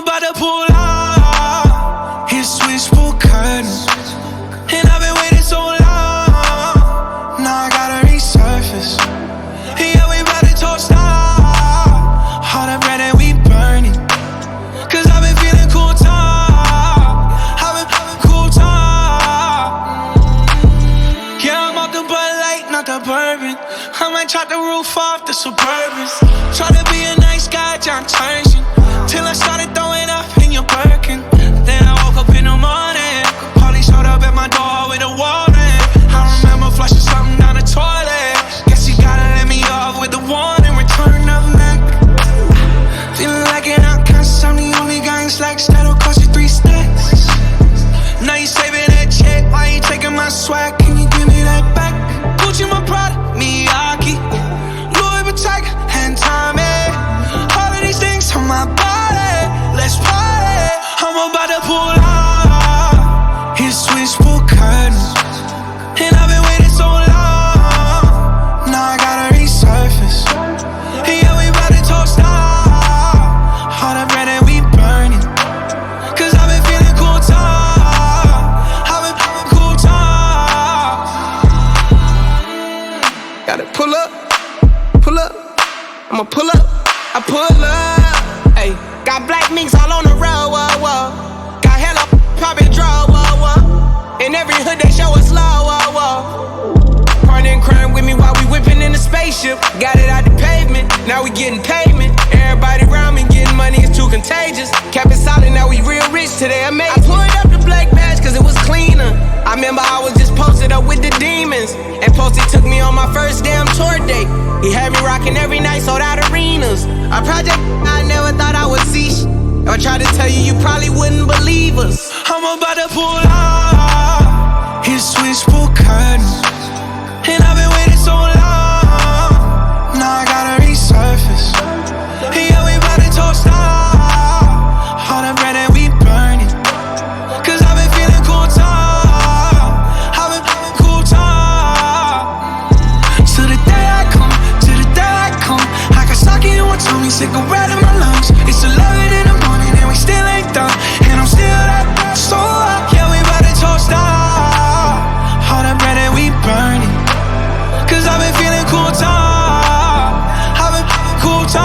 about to pull out his switchboard curtains, and I've been waiting so long. Now I gotta resurface. Yeah, we about to toast out all the bread that we burning. Cause I've been feeling cool talk. I've been feeling cool talk. Yeah, I'm off the Bud Light, not the bourbon. I might chop the roof off the Suburbans. Try to be a nice guy, John Turgeon, till I started throwing up in your Birkin. Then I woke up in the morning, police showed up at my door with a warrant. I remember flushing something down the toilet. Guess you gotta let me off with the warning. Return of Mac. Feeling like an outcast, I'm the only guy in slacks that'll cost you 3 stacks. Now you saving that check, why you taking my swag? Can you give me that back? Gucci my product, Miyake, Louis Vuitton and Tommy. All of these things on my body, let's party. I'm about to pull out his switchboard curtains, and I've been waiting so long. Now I gotta resurface. Yeah, we about to toast out all the bread that we burning. Cause I've been feeling cool talk. I've been feeling cool talk. Gotta pull up. I'ma pull up. I pull up. Ayy, got black minks all on the road. Whoa, whoa. Got hella poppin' draw. Whoa, whoa. In every hood they show us low. Whoa, whoa. Partner in crime with me while we whippin' in the spaceship. Got it out the pavement, now we getting payment. Everybody around me getting money, it's too contagious. Kept it solid, now we real rich today. I pulled up the black badge cause it was cleaner. I remember I was just posted up with the demons, and Posty took me on my first damn tour date. He had me rocking every night, sold out arenas. A project I never thought I would see. If I tried to tell you, you probably wouldn't believe us. I'm about to pull out his switchboard curtains, and I've been waiting so long. Now I gotta resurface. Yeah, we about to toast out all the bread that we burning. Cause I've been feeling cool talk. I've been feeling cool talk. To the day I come, I got sake in one tummy, cigarette in my lungs. It's 11 in the morning and we still ain't done, and I'm still that so up. Yeah, we about to toast out all the bread that we burning. Cause I've been feeling cool talk. I've been feeling cool talk.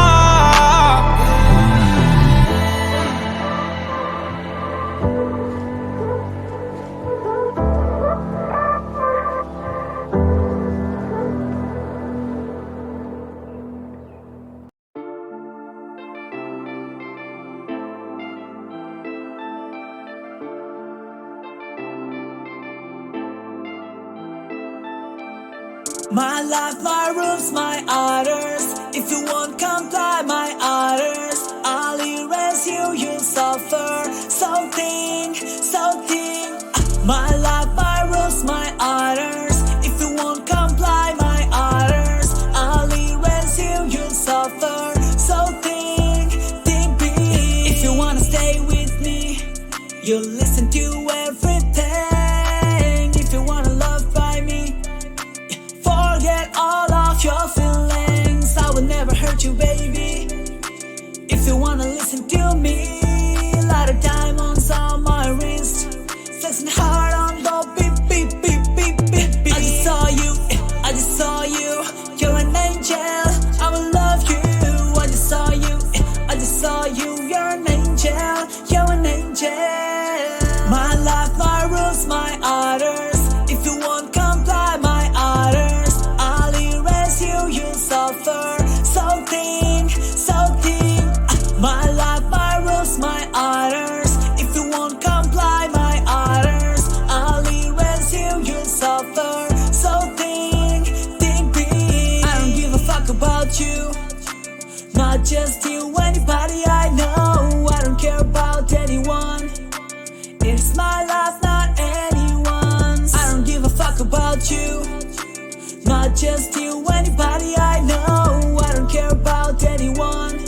My life, my rules, my orders. If you won't comply my orders, I'll erase you, you'll suffer. Something. My life, my rules, my orders. If you won't comply my orders, I'll erase you, you'll suffer. Something big. If you wanna stay with me, you'll listen to everything. If you wanna love by me, forget all of your feelings. I will never hurt you, baby. If you wanna listen to me, light of diamonds on my wrist, flexing hard on the beep. I just saw you, you're an angel, I will love you. I just saw you, you're an angel, My life, my rules, my orders. If you won't comply my orders, I'll erase you, you'll suffer. Something. My life, my rules, my orders. If you won't comply my orders, I'll erase you, you'll suffer. Something big. I don't give a fuck about you, not just you, anybody I know. I don't care about anyone. It's my life, not anyone's. I don't give a fuck about you, not just you, anybody I know. I don't care about anyone.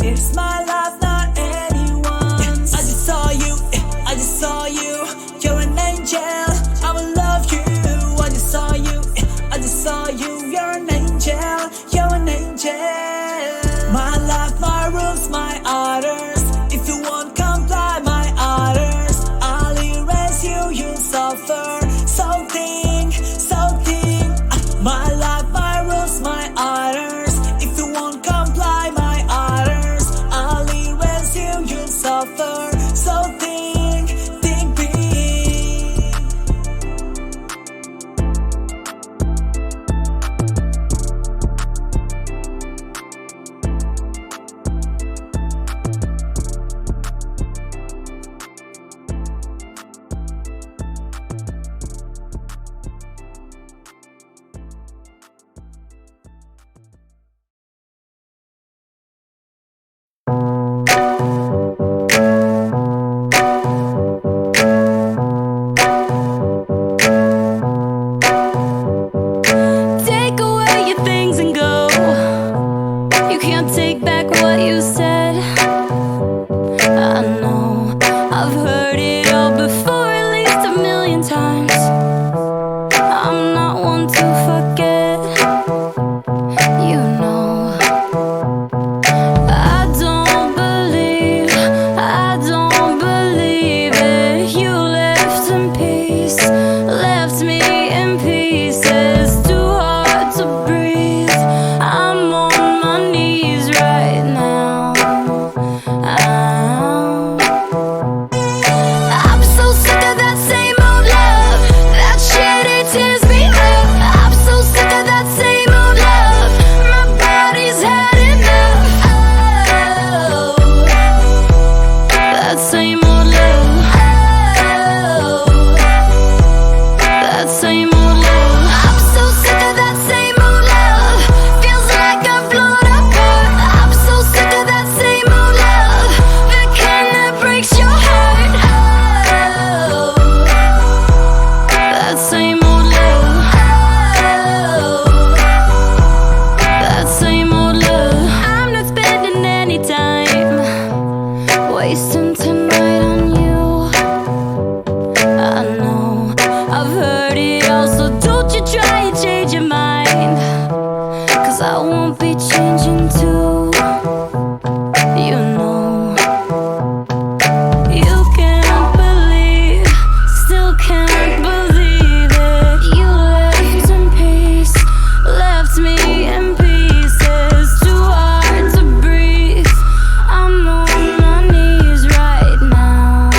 It's my life, not anyone's. I just saw you, you're an angel, I will love you. I just saw you, you're an angel, My life, my rules, my orders. If you same old love. I'm so sick of that same old love. Feels like I've blown apart. I'm so sick of that same old love, the kind that breaks your heart. Oh, that same old love. Oh, that same old love. I'm not spending any time wasting tonight on you. I know I've heard it all, so don't you try and change your mind, 'cause I won't be changing too. You know, you can't believe, still can't believe it. You left in peace, left me in pieces, too hard to breathe. I'm on my knees right now.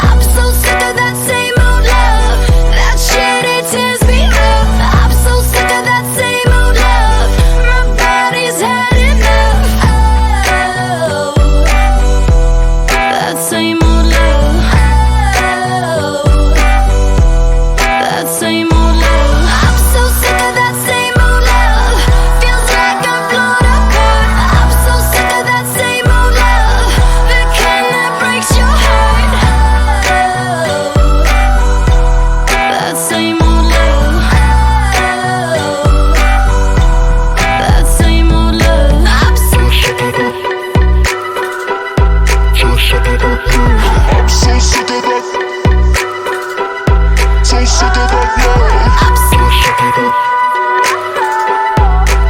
I'm so sick of that same old love. That shit, it tears me up. I'm so sick of that same old love. My body's had enough. Oh, that same old love. Oh, that same old love. I'm so sick of that same old love. Feels like I'm blown apart. I'm so sick of that same old love, the kind that breaks your heart. Oh, that same old love. Oh, that same old love. I'm so sick of that. So sick of that. I'm so sick of that. So sick of that love. I'm so sick of that.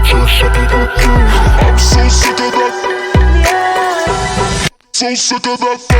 So sick of that. I'm so sick of that. So sick of that.